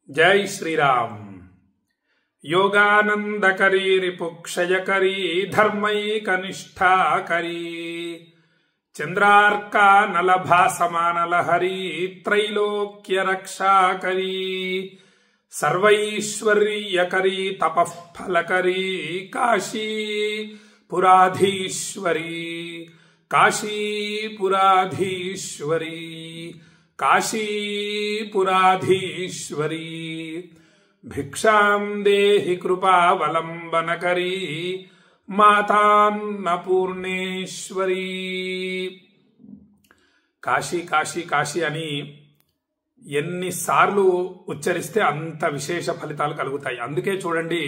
जय श्री राम। योगानंदकरी रिपुक्षयकरी धर्मैकनिष्ठाकरी चंद्रार्का नलभासमानलहरी त्रैलोक्य रक्षाकरी सर्वैश्वर्यकरी तपःफलकरी काशी पुराधीश्वरी काशीपुराधीश्वरी काशीपुराधीश्वरी भिक्षां देहि कृपावलंबनकरी मातान्नपूर्णेश्वरी। కాశీ కాశీ కాశీ అని ఎన్నిసార్లు ఉచ్చరిస్తే అంత విశేష ఫలితాలు కలుగుతాయి. అందుకే చూడండి,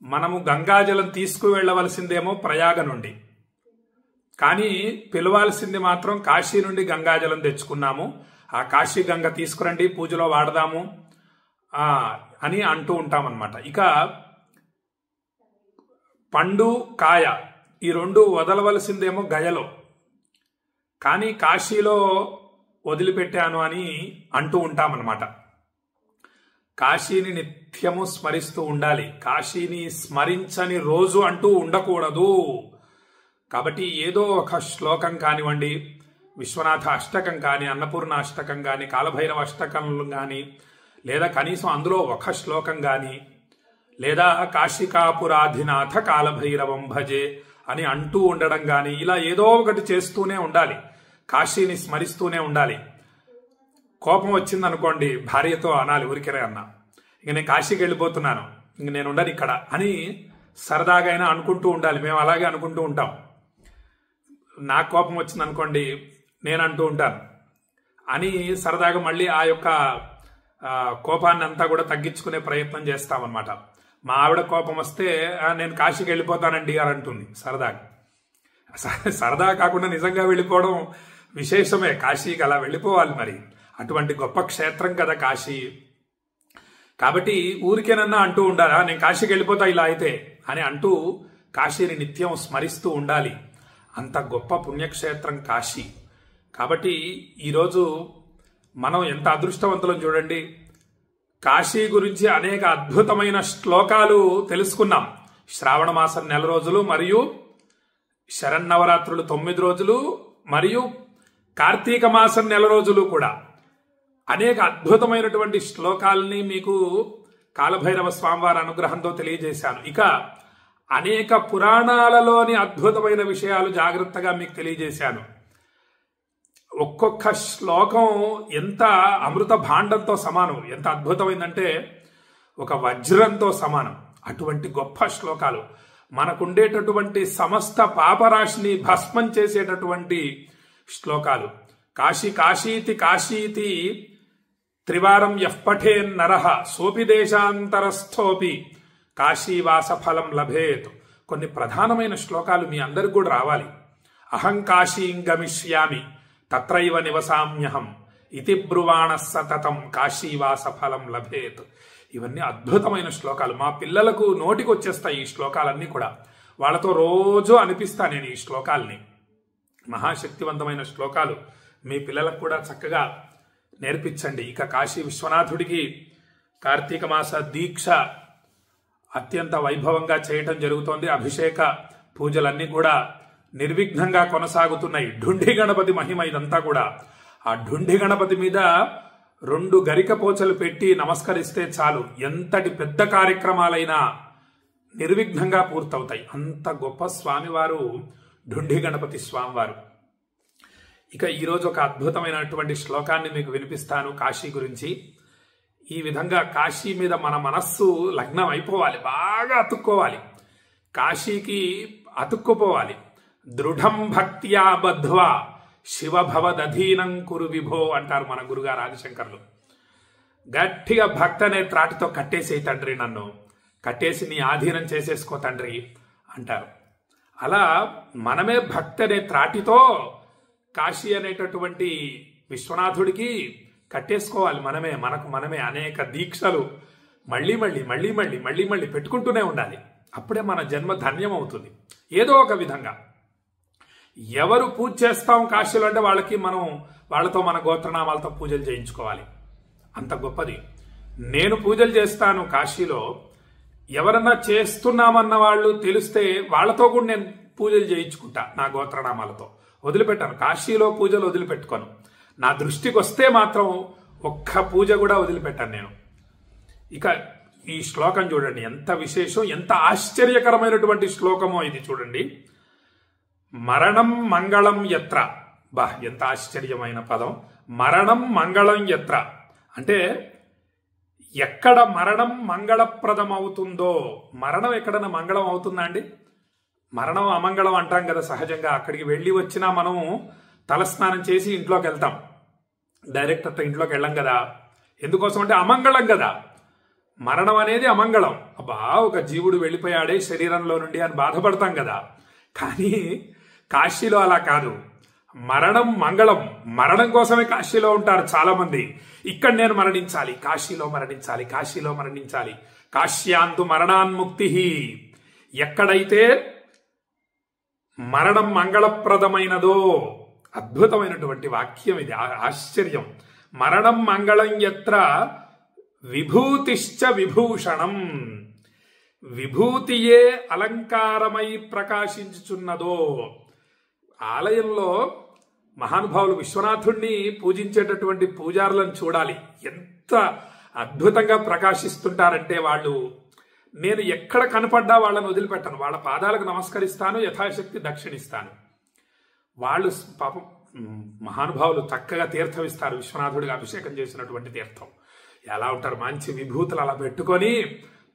మనము గంగాజలం తీసుకువెళ్ళవలసిందేమో ప్రయాగ నుండి, కానీ పిలవాల్సింది మాత్రం కాశీ నుండి గంగాజలం తెచ్చుకున్నాము. ఆ కాశీ గంగ తీసుకురండి, పూజలో వాడదాము అని అంటూ ఉంటామన్నమాట. ఇక పండు కాయ ఈ రెండు వదలవలసిందేమో గయలో, కానీ కాశీలో వదిలిపెట్టాను అని అంటూ ఉంటామన్నమాట. కాశీని నిత్యము స్మరిస్తూ ఉండాలి. కాశీని స్మరించని రోజు అంటూ ఉండకూడదు. కాబట్టి ఏదో ఒక శ్లోకం కానివ్వండి, విశ్వనాథ అష్టకం కానీ, అన్నపూర్ణ అష్టకం కానీ, కాలభైరవ అష్టకం కానీ, లేదా కనీసం అందులో ఒక శ్లోకం కానీ, లేదా కాశికాపురాధినాథ కాలభైరవం భజే అని అంటూ ఉండడం కానీ, ఇలా ఏదో ఒకటి చేస్తూనే ఉండాలి. కాశీని స్మరిస్తూనే ఉండాలి. కోపం వచ్చిందనుకోండి, భార్యతో అనాలి, ఊరికే అన్నా ఇంక నేను కాశీకి వెళ్ళిపోతున్నాను, ఇంక నేను ఉండను ఇక్కడ అని సరదాగా అయినా అనుకుంటూ ఉండాలి. మేము అలాగే అనుకుంటూ ఉంటాం. నాకు కోపం వచ్చింది అనుకోండి, నేను అంటూ ఉంటాను అని సరదాగా మళ్ళీ ఆ యొక్క కోపాన్ని అంతా కూడా తగ్గించుకునే ప్రయత్నం చేస్తామన్నమాట. మా ఆవిడ కోపం వస్తే నేను కాశీకి వెళ్ళిపోతానండి అని అంటుంది సరదాగా. సరదా కాకుండా నిజంగా వెళ్ళిపోవడం విశేషమే. కాశీకి అలా వెళ్ళిపోవాలి. మరి అటువంటి గొప్ప క్షేత్రం కదా కాశీ. కాబట్టి ఊరికేనన్నా అంటూ ఉండాలా, నేను కాశీకి వెళ్ళిపోతా ఇలా అయితే అని అంటూ కాశీని నిత్యం స్మరిస్తూ ఉండాలి. అంత గొప్ప పుణ్యక్షేత్రం కాశీ. కాబట్టి ఈరోజు మనం ఎంత అదృష్టవంతులం చూడండి. కాశీ గురించి అనేక అద్భుతమైన శ్లోకాలు తెలుసుకున్నాం. శ్రావణ మాసం 9 రోజులు, మరియు శరన్నవరాత్రులు 9 రోజులు, మరియు కార్తీక మాసం 9 రోజులు కూడా అనేక అద్భుతమైనటువంటి శ్లోకాలని మీకు కాలభైరవ స్వామివారి అనుగ్రహంతో తెలియజేశాను. ఇక అనేక పురాణాలలోని అద్భుతమైన విషయాలు జాగ్రత్తగా మీకు తెలియజేశాను. ఒక్కొక్క శ్లోకం ఎంత అమృత భాండంతో సమానం, ఎంత అద్భుతమైందంటే ఒక వజ్రంతో సమానం. అటువంటి గొప్ప శ్లోకాలు, మనకుండేటటువంటి సమస్త పాపరాశిని భస్మం చేసేటటువంటి శ్లోకాలు. కాశీ కాశీతి కాశీతి త్రివారం యః పఠేన్ నరః సోపి దేశాంతరస్థోపి కాశీవాస ఫలం లభేత్. కొన్ని ప్రధానమైన శ్లోకాలు మీ అందరికి కూడా రావాలి. అహం కాశీం గమిష్యామి తత్రైవ నివసామ్యహం ఇతి బ్రువాణ సతతం కాశీవాస ఫలం లభేత్. ఇవన్నీ అద్భుతమైన శ్లోకాలు. మా పిల్లలకు నోటికి వచ్చేస్తాయి ఈ శ్లోకాలన్నీ కూడా. వాళ్ళతో రోజు అనిపిస్తా నేను ఈ శ్లోకాలని. మహాశక్తివంతమైన శ్లోకాలు. మీ పిల్లలకు కూడా చక్కగా నేర్పించండి. ఇక కాశీ విశ్వనాథుడికి కార్తీక మాస దీక్ష అత్యంత వైభవంగా చేయటం జరుగుతోంది. అభిషేక పూజలన్నీ కూడా నిర్విఘ్నంగా కొనసాగుతున్నాయి. ఢుండి గణపతి మహిమ ఇదంతా కూడా. ఆ ఢుండి గణపతి మీద 2 గరిక పోచలు పెట్టి నమస్కరిస్తే చాలు, ఎంతటి పెద్ద కార్యక్రమాలైనా నిర్విఘ్నంగా పూర్తవుతాయి. అంత గొప్ప స్వామివారు ఢుండి గణపతి స్వామివారు. ఇక ఈరోజు ఒక అద్భుతమైనటువంటి శ్లోకాన్ని మీకు వినిపిస్తాను కాశీ గురించి. ఈ విధంగా కాశీ మీద మన మనస్సు లగ్నం అయిపోవాలి, బాగా అతుక్కోవాలి, కాశీకి అతుక్కుపోవాలి. దృఢం భక్త్యా బద్ధ్వా శివభవదధీనం కురు విభో అంటారు మన గురుగారు ఆదిశంకర్లు. గట్టిగా భక్తి అనే త్రాటితో కట్టేసేయి తండ్రి, నన్ను కట్టేసి నీ ఆధీనం చేసేసుకో తండ్రి అంటారు. అలా మనమే భక్తి అనే త్రాటితో కాశీ అనేటటువంటి విశ్వనాథుడికి కట్టేసుకోవాలి. మనకు మనమే అనేక దీక్షలు మళ్ళీ మళ్ళీ పెట్టుకుంటూనే ఉండాలి. అప్పుడే మన జన్మ ధన్యం అవుతుంది ఏదో ఒక విధంగా. ఎవరు పూజ చేస్తాం కాశీలో అంటే వాళ్ళకి మనం వాళ్ళతో మన గోత్రనామాలతో పూజలు చేయించుకోవాలి. అంత గొప్పది. నేను పూజలు చేస్తాను కాశీలో, ఎవరన్నా చేస్తున్నామన్న వాళ్ళు తెలిస్తే వాళ్ళతో కూడా నేను పూజలు చేయించుకుంటా నా గోత్రనామాలతో. వదిలిపెట్టాను, కాశీలో పూజలు వదిలిపెట్టుకోను. నా దృష్టికి వస్తే మాత్రం ఒక్క పూజ కూడా వదిలిపెట్టాను నేను. ఇక ఈ శ్లోకం చూడండి, ఎంత విశేషం, ఎంత ఆశ్చర్యకరమైనటువంటి శ్లోకమో ఇది చూడండి. మరణం మంగళం యత్ర, బా ఎంత ఆశ్చర్యమైన పదం. మరణం మంగళం యత్ర అంటే ఎక్కడ మరణం మంగళప్రదం అవుతుందో, మరణం ఎక్కడన్నా మంగళం అవుతుందా అండి? మరణం అమంగళం అంటాం కదా సహజంగా. అక్కడికి వెళ్ళి వచ్చినా మనం తలస్నానం చేసి ఇంట్లోకి వెళ్తాం, డైరెక్ట్ అట్లా ఇంట్లోకి వెళ్ళం కదా. ఎందుకోసం అంటే అమంగళం కదా. మరణం అనేది అమంగళం. అబ్బా ఒక జీవుడు వెళ్ళిపోయాడే శరీరంలో నుండి అని బాధపడతాం కదా. కానీ కాశీలో అలా కాదు, మరణం మంగళం. మరణం కోసమే కాశీలో ఉంటారు చాలా మంది. ఇక్కడ నేను మరణించాలి, కాశీలో మరణించాలి, కాశీలో మరణించాలి. కాశ్యాంతు మరణాన్ముక్తి. ఎక్కడైతే మరణం మంగళప్రదమైనదో, అద్భుతమైనటువంటి వాక్యం ఇది, ఆశ్చర్యం. మరణం మంగళం యత్ర విభూతిశ్చ విభూషణం, విభూతియే అలంకారమై ప్రకాశించుచున్నదో. ఆలయంలో మహానుభావులు విశ్వనాథుణ్ణి పూజించేటటువంటి పూజారులను చూడాలి, ఎంత అద్భుతంగా ప్రకాశిస్తుంటారంటే వాళ్ళు. నేను ఎక్కడ కనపడ్డా వాళ్ళని వదిలిపెట్టను, వాళ్ళ పాదాలకు నమస్కరిస్తాను, యథాశక్తి దక్షిణిస్తాను. వాళ్ళు పాపం మహానుభావులు చక్కగా తీర్థం ఇస్తారు, విశ్వనాథుడిగా అభిషేకం చేసినటువంటి తీర్థం. ఎలా ఉంటారు, మంచి విభూతులు అలా పెట్టుకొని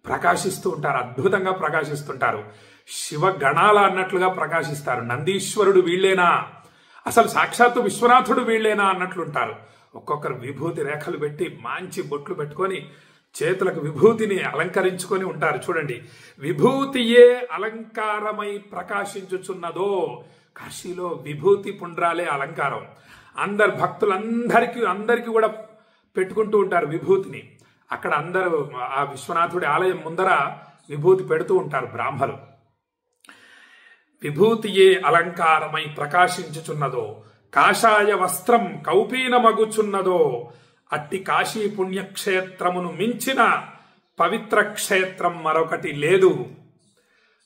ప్రకాశిస్తూ ఉంటారు, అద్భుతంగా ప్రకాశిస్తుంటారు. శివగణాల అన్నట్లుగా ప్రకాశిస్తారు. నందీశ్వరుడు వీళ్ళేనా, అసలు సాక్షాత్తు విశ్వనాథుడు వీళ్ళేనా అన్నట్లుంటారు. ఒక్కొక్కరు విభూతి రేఖలు పెట్టి మంచి బొట్లు పెట్టుకొని చేతులకు విభూతిని అలంకరించుకొని ఉంటారు. చూడండి, విభూతియే అలంకారమై ప్రకాశించుచున్నదో. కాశీలో విభూతి పుండ్రాలే అలంకారం. అందరు అందరికీ కూడా పెట్టుకుంటూ ఉంటారు విభూతిని. అక్కడ అందరూ ఆ విశ్వనాథుడి ఆలయం ముందర విభూతి పెడుతూ ఉంటారు బ్రాహ్మలు. విభూతియే అలంకారమై ప్రకాశించుచున్నదో, కాషాయ వస్త్రం కౌపీనమగుచున్నదో. అట్టి కాశీ పుణ్యక్షేత్రమును మించిన పవిత్ర క్షేత్రం మరొకటి లేదు.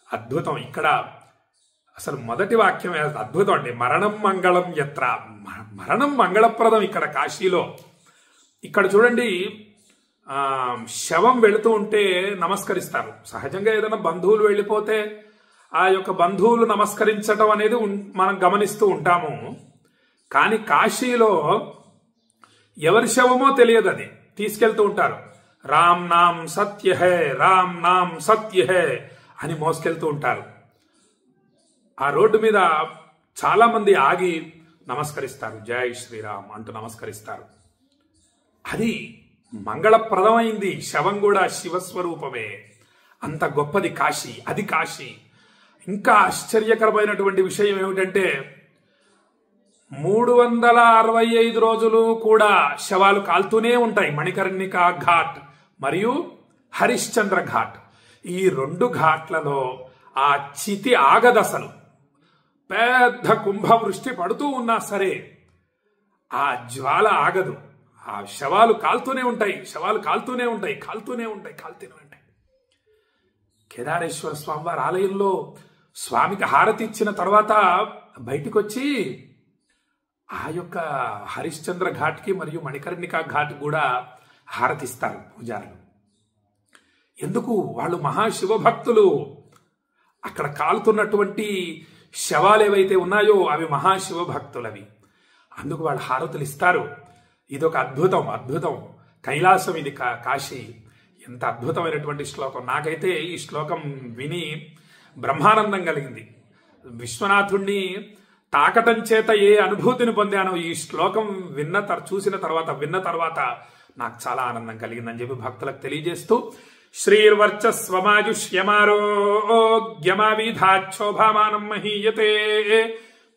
అద్భుతం. ఇక్కడ అసలు మొదటి వాక్యం అద్భుతం అండి. మరణం మంగళం యత్ర, మరణం మంగళప్రదం ఇక్కడ కాశీలో. ఇక్కడ చూడండి, శవం వెళుతూ ఉంటే నమస్కరిస్తారు. సహజంగా ఏదైనా బంధువులు వెళ్ళిపోతే ఆ యొక్క బంధువులు నమస్కరించటం అనేది మనం గమనిస్తూ ఉంటాము. కానీ కాశీలో ఎవరి శవమో తెలియదు, అది తీసుకెళ్తూ ఉంటారు. రామ్ నామ్ సత్య హే, రామ్ నామ్ సత్య హే అని మోసుకెళ్తూ ఉంటారు. ఆ రోడ్డు మీద చాలా మంది ఆగి నమస్కరిస్తారు, జై శ్రీరామ్ అంటూ నమస్కరిస్తారు. అది మంగళప్రదమైంది. శవం కూడా శివస్వరూపమే. అంత గొప్పది కాశీ, అది కాశీ. ఇంకా ఆశ్చర్యకరమైనటువంటి విషయం ఏమిటంటే 365 రోజులు కూడా శవాలు కాల్తూనే ఉంటాయి. మణికర్ణికా ఘాట్ మరియు హరిశ్చంద్ర ఘాట్, ఈ 2 ఘాట్లలో ఆ చితి ఆగదసలు. పెద్ద కుంభవృష్టి పడుతూ ఉన్నా సరే ఆ జ్వాల ఆగదు. ఆ శవాలు కాల్తూనే ఉంటాయి, శవాలు కాల్తూనే ఉంటాయి, కాల్తూనే ఉంటాయి, కాల్తూనే ఉంటాయి. కేదారేశ్వర స్వామి వారి ఆలయంలో స్వామికి హారతి ఇచ్చిన తర్వాత బయటికి వచ్చి ఆ యొక్క హరిశ్చంద్ర ఘాట్కి మరియు మణికర్ణికా ఘాట్ కూడా హారతిస్తారు పూజారులు. ఎందుకు? వాళ్ళు మహాశివ భక్తులు. అక్కడ కాలుతున్నటువంటి శవాలు ఏవైతే ఉన్నాయో అవి మహాశివ భక్తులవి. అందుకు వాళ్ళు హారతులు ఇస్తారు. ఇదొక అద్భుతం, అద్భుతం. కైలాసం ఇది కాశీ. ఎంత అద్భుతమైనటువంటి శ్లోకం. నాకైతే ఈ శ్లోకం విని బ్రహ్మానందం కలిగింది. విశ్వనాథుణ్ణి తాకటం చేత ఏ అనుభూతిని పొందానో ఈ శ్లోకం చూసిన తర్వాత నాకు చాలా ఆనందం కలిగిందని చెప్పి భక్తులకు తెలియజేస్తూ, శ్రీర్వర్చస్వమాజుష్యమారోగ్యమావిధాక్షోభామానం మహీయతే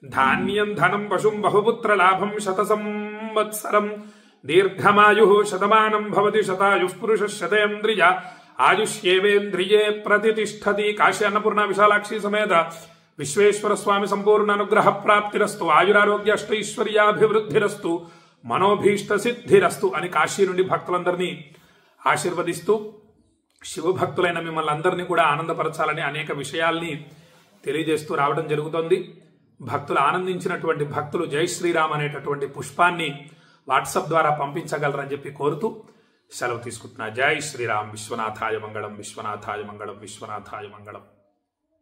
ధాన్యం ధనం పశుం బహుపుత్ర లాభం శత సంవత్సరం దీర్ఘమాయు శతమానం భవతి శతాయు పురుష శతేంద్రియ ఆయుష్యేవేంద్రియే ప్రతిష్టతి. కాశీ అన్నపూర్ణ విశాలాక్షి సమేత విశ్వేశ్వర స్వామి సంపూర్ణ అనుగ్రహ ప్రాప్తిరస్తు, ఆయురారోగ్య అష్టైశ్వర్యాభివృద్ధిరస్తు, మనోభీష్ట సిద్ధిరస్తు అని కాశీ నుండి భక్తులందరినీ ఆశీర్వదిస్తూ శివభక్తులైన మిమ్మల్ని అందరినీ కూడా ఆనందపరచాలని అనేక విషయాల్ని తెలియజేస్తూ రావడం జరుగుతోంది. భక్తులు ఆనందించినటువంటి భక్తులు జై శ్రీరామ్ అనేటటువంటి పుష్పాన్ని వాట్సాప్ ద్వారా పంపించగలరని చెప్పి కోరుతూ సెలవు తీసుకుంటున్నా. జై శ్రీరామ్. విశ్వనాథాయ మంగళం, విశ్వనాథాయ మంగళం, విశ్వనాథాయ మంగళం.